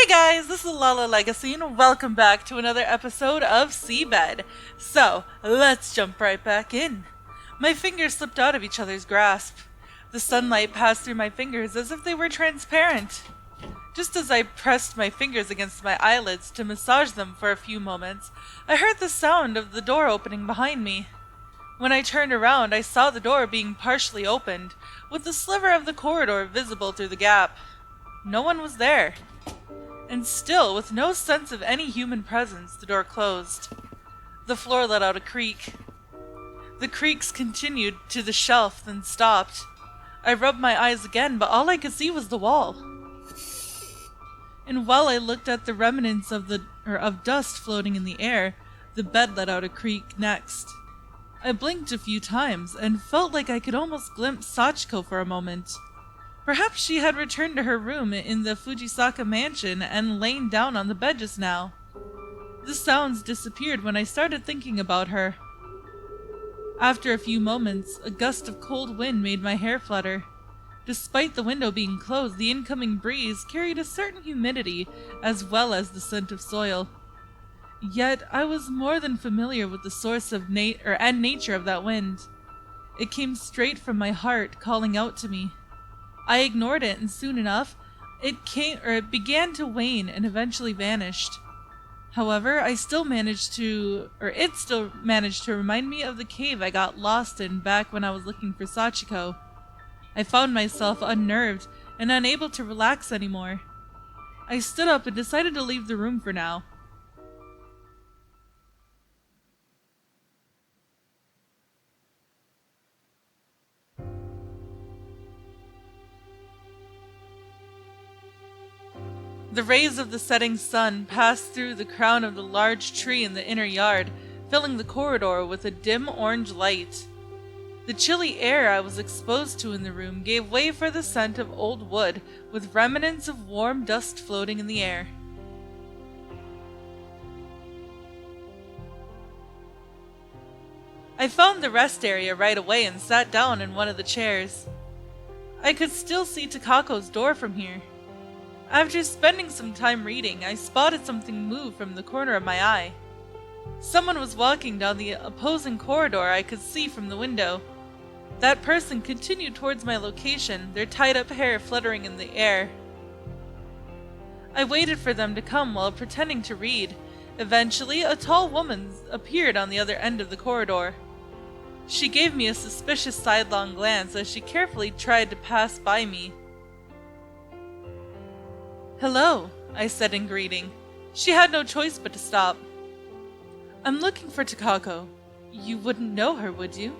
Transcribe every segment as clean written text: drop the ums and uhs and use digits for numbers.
Hey guys, this is Lala Legacy and welcome back to another episode of SeaBed. So, let's jump right back in. My fingers slipped out of each other's grasp. The sunlight passed through my fingers as if they were transparent. Just as I pressed my fingers against my eyelids to massage them for a few moments, I heard the sound of the door opening behind me. When I turned around, I saw the door being partially opened, with the sliver of the corridor visible through the gap. No one was there. And still, with no sense of any human presence, the door closed. The floor let out a creak. The creaks continued to the shelf, then stopped. I rubbed my eyes again, but all I could see was the wall. And while I looked at the remnants of dust floating in the air, the bed let out a creak next. I blinked a few times, and felt like I could almost glimpse Sachiko for a moment. Perhaps she had returned to her room in the Fujisaka mansion and lain down on the bed just now. The sounds disappeared when I started thinking about her. After a few moments, a gust of cold wind made my hair flutter. Despite the window being closed, the incoming breeze carried a certain humidity as well as the scent of soil. Yet I was more than familiar with the source of and nature of that wind. It came straight from my heart, calling out to me. I ignored it, and soon enough, it began to wane and eventually vanished. However, it still managed to remind me of the cave I got lost in back when I was looking for Sachiko. I found myself unnerved and unable to relax anymore. I stood up and decided to leave the room for now. The rays of the setting sun passed through the crown of the large tree in the inner yard, filling the corridor with a dim orange light. The chilly air I was exposed to in the room gave way for the scent of old wood, with remnants of warm dust floating in the air. I found the rest area right away and sat down in one of the chairs. I could still see Takako's door from here. After spending some time reading, I spotted something move from the corner of my eye. Someone was walking down the opposing corridor I could see from the window. That person continued towards my location, their tied-up hair fluttering in the air. I waited for them to come while pretending to read. Eventually, a tall woman appeared on the other end of the corridor. She gave me a suspicious sidelong glance as she carefully tried to pass by me. "Hello," I said in greeting. She had no choice but to stop. "I'm looking for Takako. You wouldn't know her, would you?"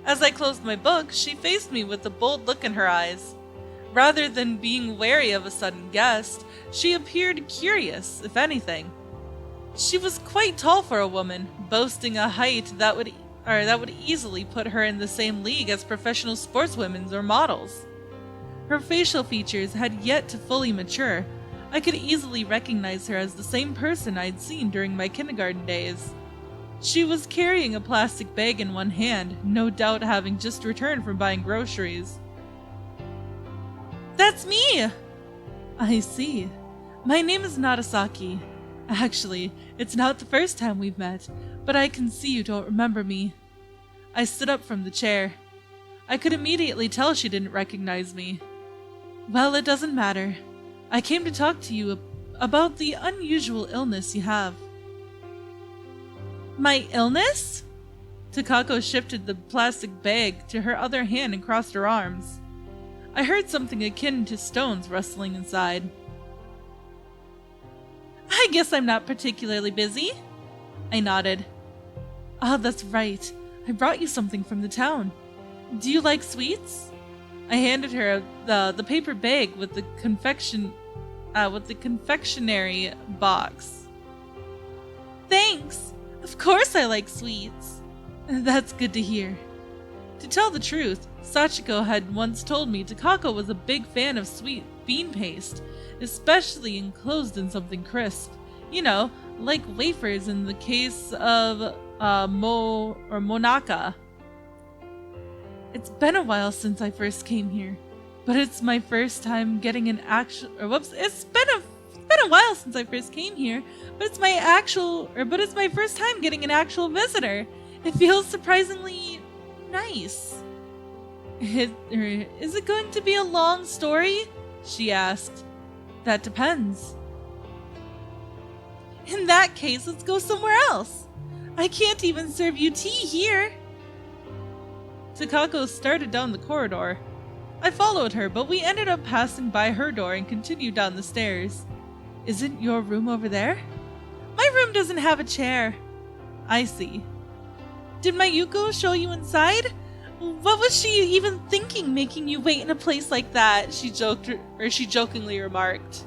As I closed my book, she faced me with a bold look in her eyes. Rather than being wary of a sudden guest, she appeared curious, if anything. She was quite tall for a woman, boasting a height that would easily put her in the same league as professional sportswomen or models. Her facial features had yet to fully mature. I could easily recognize her as the same person I'd seen during my kindergarten days. She was carrying a plastic bag in one hand, no doubt having just returned from buying groceries. "That's me!" "I see. My name is Narasaki. Actually, it's not the first time we've met, but I can see you don't remember me." I stood up from the chair. I could immediately tell she didn't recognize me. "Well, it doesn't matter. I came to talk to you about the unusual illness you have." "My illness?" Takako shifted the plastic bag to her other hand and crossed her arms. I heard something akin to stones rustling inside. "I guess I'm not particularly busy." I nodded. "Ah, that's right. I brought you something from the town. Do you like sweets?" I handed her the paper bag with the confectionery box. "Thanks! Of course I like sweets." "That's good to hear." To tell the truth, Sachiko had once told me Takako was a big fan of sweet bean paste, especially enclosed in something crisp. You know, like wafers in the case of Monaka. "It's been a while since I first came here. But it's my first time getting an actual, it's been a while since I first came here, but it's my first time getting an actual visitor. It feels surprisingly nice. Is it going to be a long story? She asked. That depends. In that case, let's go somewhere else. I can't even serve you tea here. Takako started down the corridor. I followed her, but we ended up passing by her door and continued down the stairs. Isn't your room over there? My room doesn't have a chair. I see. Did Mayuko show you inside? What was she even thinking, making you wait in a place like that? She jokingly remarked.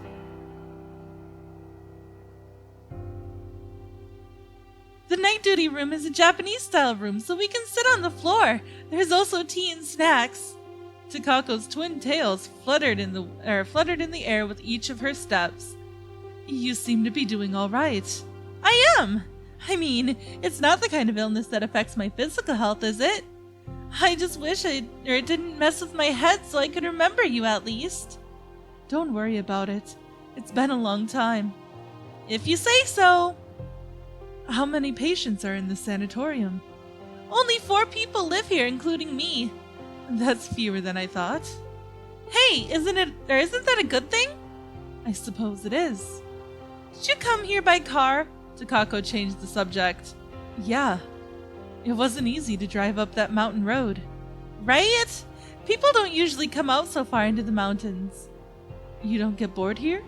The night duty room is a Japanese-style room, so we can sit on the floor. There's also tea and snacks. Takako's twin tails fluttered in the air with each of her steps. You seem to be doing all right. I am. I mean, it's not the kind of illness that affects my physical health, is it? I just wish it didn't mess with my head so I could remember you at least. Don't worry about it. It's been a long time. If you say so. How many patients are in the sanatorium? Only 4 people live here, including me. That's fewer than I thought. Hey, isn't that a good thing? I suppose it is. Did you come here by car? Takako changed the subject. Yeah. It wasn't easy to drive up that mountain road. Right? People don't usually come out so far into the mountains. You don't get bored here?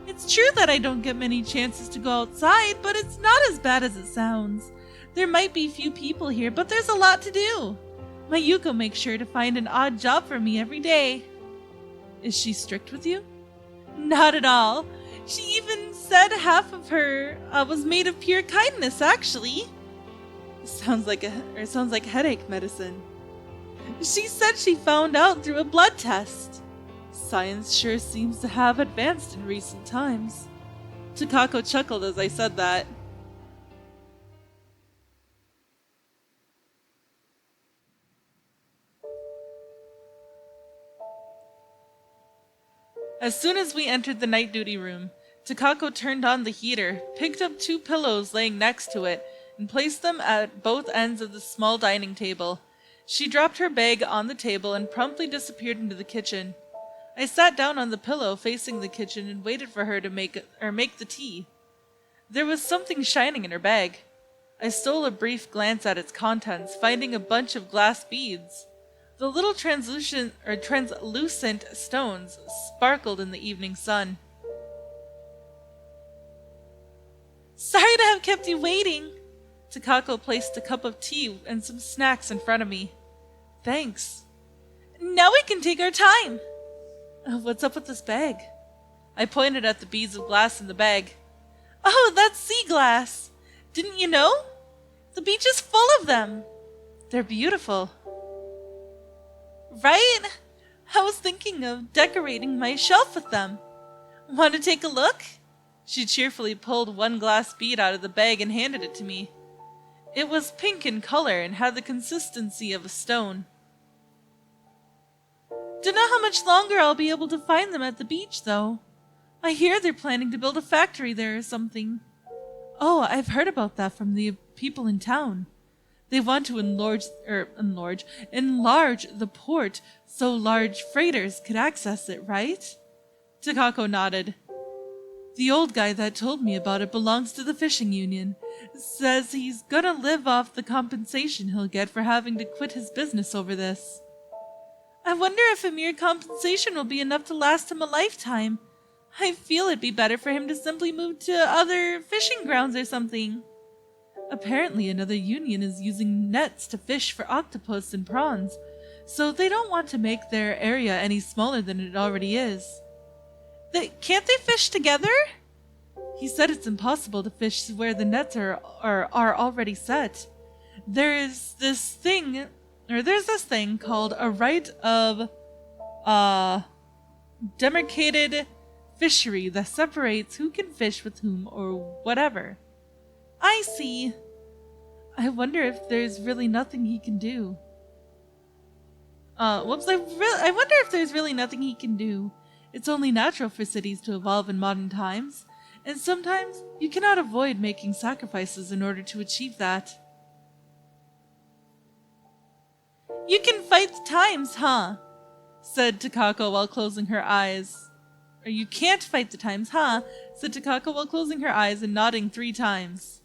It's true that I don't get many chances to go outside, but it's not as bad as it sounds. There might be few people here, but there's a lot to do. Mayuko makes sure to find an odd job for me every day. Is she strict with you? Not at all. She even said half of her was made of pure kindness, actually. Sounds like headache medicine. She said she found out through a blood test. Science sure seems to have advanced in recent times. Takako chuckled as I said that. As soon as we entered the night duty room, Takako turned on the heater, picked up 2 pillows laying next to it, and placed them at both ends of the small dining table. She dropped her bag on the table and promptly disappeared into the kitchen. I sat down on the pillow facing the kitchen and waited for her to make the tea. There was something shining in her bag. I stole a brief glance at its contents, finding a bunch of glass beads. The little translucent stones sparkled in the evening sun. Sorry to have kept you waiting. Takako placed a cup of tea and some snacks in front of me. Thanks. Now we can take our time. What's up with this bag? I pointed at the beads of glass in the bag. Oh, that's sea glass. Didn't you know? The beach is full of them. They're beautiful. Right? I was thinking of decorating my shelf with them. Want to take a look? She cheerfully pulled one glass bead out of the bag and handed it to me. It was pink in color and had the consistency of a stone. Dunno how much longer I'll be able to find them at the beach, though. I hear they're planning to build a factory there or something. Oh, I've heard about that from the people in town. They want to enlarge the port so large freighters could access it, right? Takako nodded. The old guy that told me about it belongs to the fishing union. Says he's gonna live off the compensation he'll get for having to quit his business over this. I wonder if a mere compensation will be enough to last him a lifetime. I feel it'd be better for him to simply move to other fishing grounds or something. Apparently another union is using nets to fish for octopus and prawns, so they don't want to make their area any smaller than it already is. Can't they fish together? He said it's impossible to fish where the nets are already set. There's this thing called a right of demarcated fishery that separates who can fish with whom or whatever. I see. I wonder if there's really nothing he can do. Whoops, I wonder if there's really nothing he can do. It's only natural for cities to evolve in modern times, and sometimes you cannot avoid making sacrifices in order to achieve that. You can fight the times, huh? Said Takako while closing her eyes. Or you can't fight the times, huh? Said Takako while closing her eyes and nodding 3 times.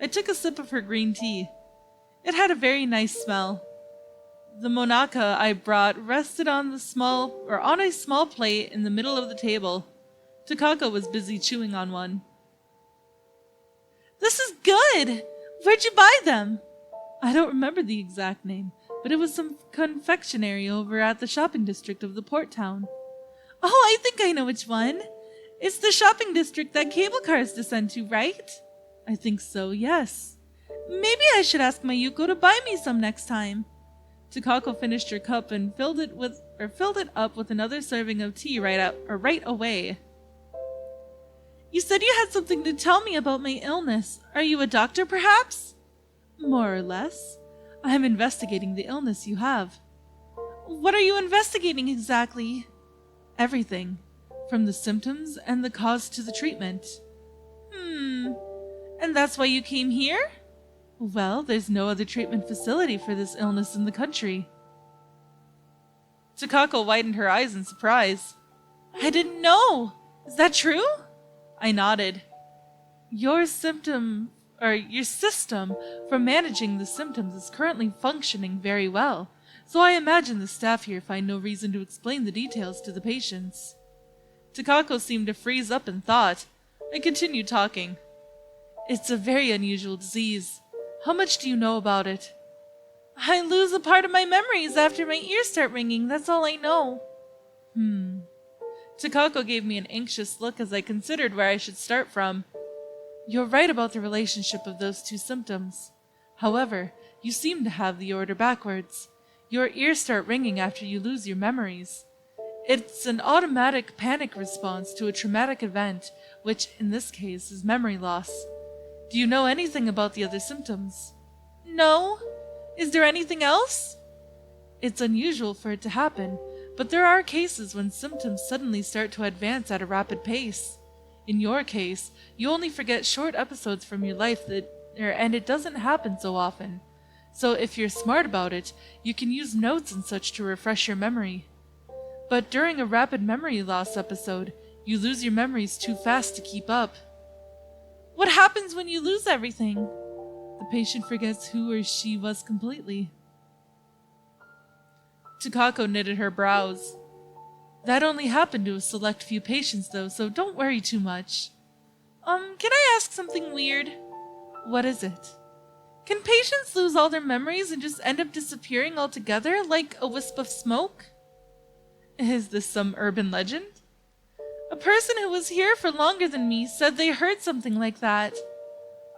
I took a sip of her green tea. It had a very nice smell. The monaka I brought rested on a small plate in the middle of the table. Takako was busy chewing on one. This is good! Where'd you buy them? I don't remember the exact name, but it was some confectionery over at the shopping district of the port town. Oh, I think I know which one. It's the shopping district that cable cars descend to, right? I think so, yes. Maybe I should ask Mayuko to buy me some next time. Takako finished her cup and filled it up with another serving of tea right away. You said you had something to tell me about my illness. Are you a doctor, perhaps? More or less. I am investigating the illness you have. What are you investigating exactly? Everything, from the symptoms and the cause to the treatment. And that's why you came here? Well, there's no other treatment facility for this illness in the country. Takako widened her eyes in surprise. I didn't know! Is that true? I nodded. Your system for managing the symptoms is currently functioning very well, so I imagine the staff here find no reason to explain the details to the patients. Takako seemed to freeze up in thought. I continued talking. It's a very unusual disease. How much do you know about it? I lose a part of my memories after my ears start ringing, that's all I know. Takako gave me an anxious look as I considered where I should start from. You're right about the relationship of those 2 symptoms. However, you seem to have the order backwards. Your ears start ringing after you lose your memories. It's an automatic panic response to a traumatic event, which, in this case, is memory loss. Do you know anything about the other symptoms? No. Is there anything else? It's unusual for it to happen, but there are cases when symptoms suddenly start to advance at a rapid pace. In your case, you only forget short episodes from your life and it doesn't happen so often. So if you're smart about it, you can use notes and such to refresh your memory. But during a rapid memory loss episode, you lose your memories too fast to keep up. What happens when you lose everything? The patient forgets who or she was completely. Takako knitted her brows. That only happened to a select few patients, though, so don't worry too much. Can I ask something weird? What is it? Can patients lose all their memories and just end up disappearing altogether, like a wisp of smoke? Is this some urban legend? A person who was here for longer than me said they heard something like that.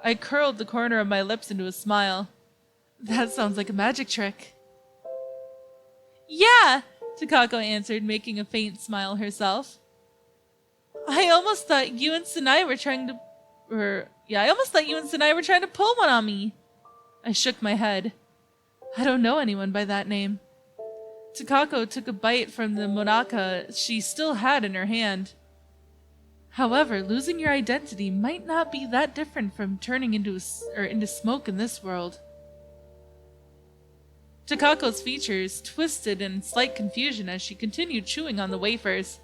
I curled the corner of my lips into a smile. That sounds like a magic trick. Yeah, Takako answered, making a faint smile herself. I almost thought you and Sanai were trying to pull one on me. I shook my head. I don't know anyone by that name. Takako took a bite from the monaka she still had in her hand. However, losing your identity might not be that different from turning into smoke in this world. Takako's features twisted in slight confusion as she continued chewing on the wafers.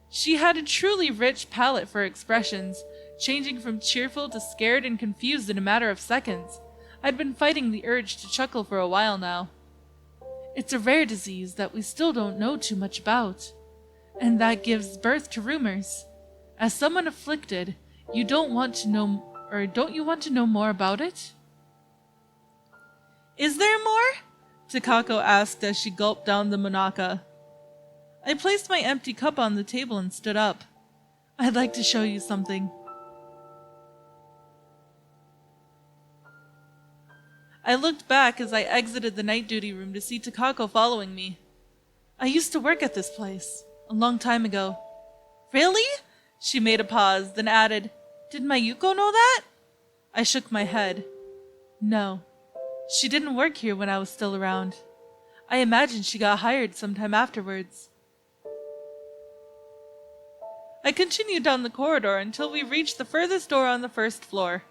She had a truly rich palette for expressions, changing from cheerful to scared and confused in a matter of seconds. I'd been fighting the urge to chuckle for a while now. It's a rare disease that we still don't know too much about, and that gives birth to rumors. As someone afflicted, don't you want to know more about it? Is there more? Takako asked as she gulped down the monaka. I placed my empty cup on the table and stood up. I'd like to show you something. I looked back as I exited the night duty room to see Takako following me. I used to work at this place, a long time ago. Really? She made a pause, then added, Did Mayuko know that? I shook my head. No. She didn't work here when I was still around. I imagine she got hired sometime afterwards. I continued down the corridor until we reached the furthest door on the first floor.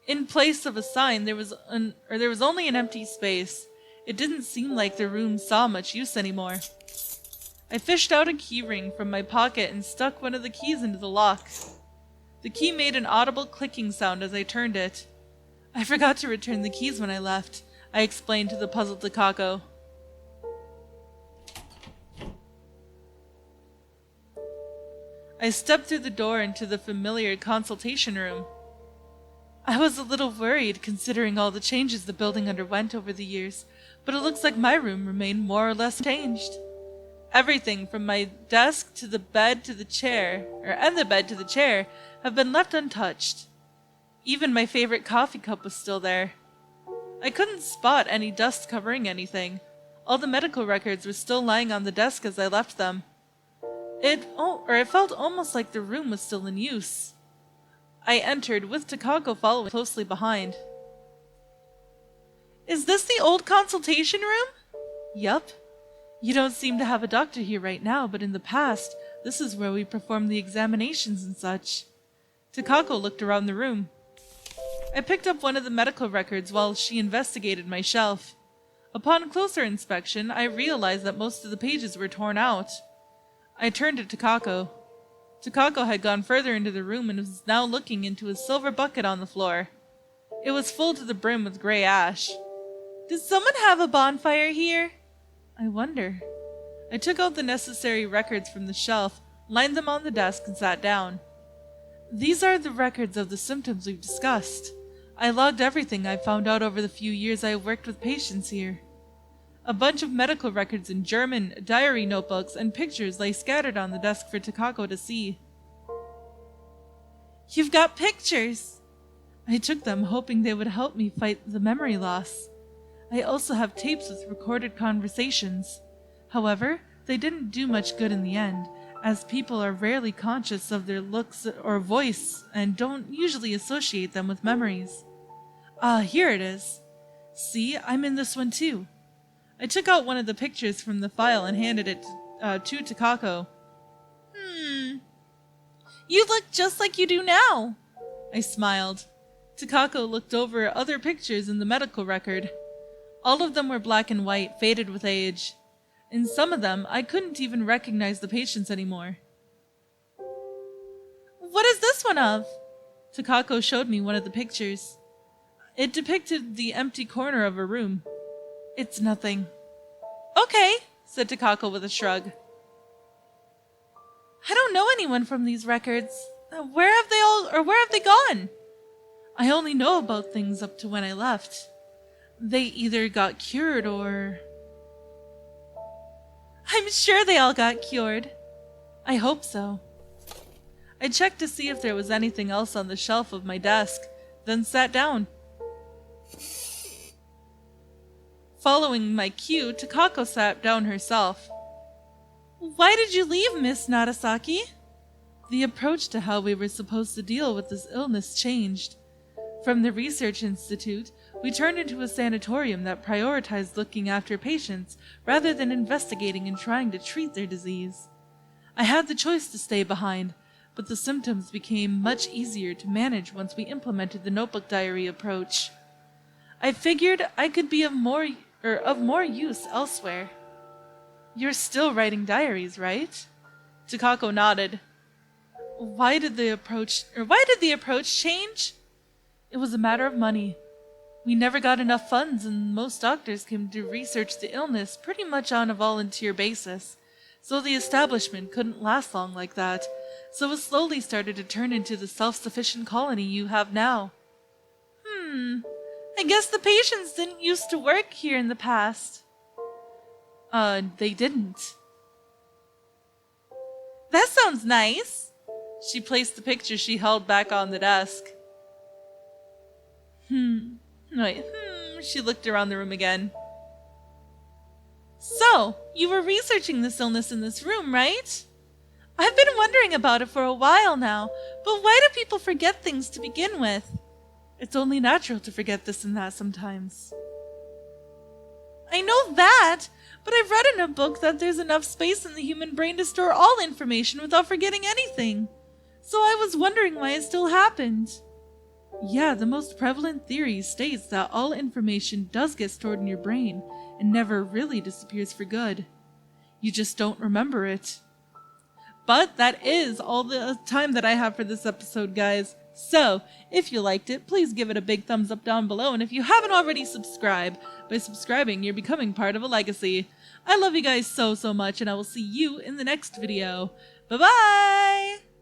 In place of a sign, there was only an empty space. It didn't seem like the room saw much use anymore. I fished out a key ring from my pocket and stuck one of the keys into the lock. The key made an audible clicking sound as I turned it. I forgot to return the keys when I left, I explained to the puzzled Takako. I stepped through the door into the familiar consultation room. I was a little worried considering all the changes the building underwent over the years, but it looks like my room remained more or less changed. Everything from my desk to the bed to the chair, and the bed to the chair, have been left untouched. Even my favorite coffee cup was still there. I couldn't spot any dust covering anything. All the medical records were still lying on the desk as I left them. It felt almost like the room was still in use. I entered, with Takako following closely behind. Is this the old consultation room? Yup. You don't seem to have a doctor here right now, but in the past, this is where we performed the examinations and such. Takako looked around the room. I picked up one of the medical records while she investigated my shelf. Upon closer inspection, I realized that most of the pages were torn out. I turned to Takako. Takako had gone further into the room and was now looking into a silver bucket on the floor. It was full to the brim with gray ash. Does someone have a bonfire here? I wonder. I took out the necessary records from the shelf, lined them on the desk, and sat down. These are the records of the symptoms we've discussed. I logged everything I found out over the few years I worked with patients here. A bunch of medical records in German, diary notebooks, and pictures lay scattered on the desk for Takako to see. You've got pictures! I took them, hoping they would help me fight the memory loss. I also have tapes with recorded conversations. However, they didn't do much good in the end, as people are rarely conscious of their looks or voice and don't usually associate them with memories. Here it is. See, I'm in this one too. I took out one of the pictures from the file and handed it to Takako. You look just like you do now. I smiled. Takako looked over other pictures in the medical record. All of them were black and white, faded with age. In some of them, I couldn't even recognize the patients anymore. What is this one of? Takako showed me one of the pictures. It depicted the empty corner of a room. It's nothing. Okay, said Takako with a shrug. I don't know anyone from these records. Where have they gone? I only know about things up to when I left. They either got cured or... I'm sure they all got cured. I hope so. I checked to see if there was anything else on the shelf of my desk, then sat down. Following my cue, Takako sat down herself. Why did you leave, Miss Narasaki? The approach to how we were supposed to deal with this illness changed. From the research institute, we turned into a sanatorium that prioritized looking after patients rather than investigating and trying to treat their disease. I had the choice to stay behind, but the symptoms became much easier to manage once we implemented the notebook diary approach. I figured I could be of more use elsewhere. You're still writing diaries, right? Takako nodded. Why did the approach change? It was a matter of money. We never got enough funds, and most doctors came to research the illness pretty much on a volunteer basis, so the establishment couldn't last long like that, so it slowly started to turn into the self-sufficient colony you have now. I guess the patients didn't used to work here in the past. They didn't. That sounds nice. She placed the picture she held back on the desk. She looked around the room again. So, you were researching this illness in this room, right? I've been wondering about it for a while now, but why do people forget things to begin with? It's only natural to forget this and that sometimes. I know that, but I've read in a book that there's enough space in the human brain to store all information without forgetting anything. So I was wondering why it still happened. Yeah, the most prevalent theory states that all information does get stored in your brain and never really disappears for good. You just don't remember it. But that is all the time that I have for this episode, guys. So, if you liked it, please give it a big thumbs up down below, and if you haven't already subscribed, by subscribing, you're becoming part of a legacy. I love you guys so much, and I will see you in the next video. Bye-bye!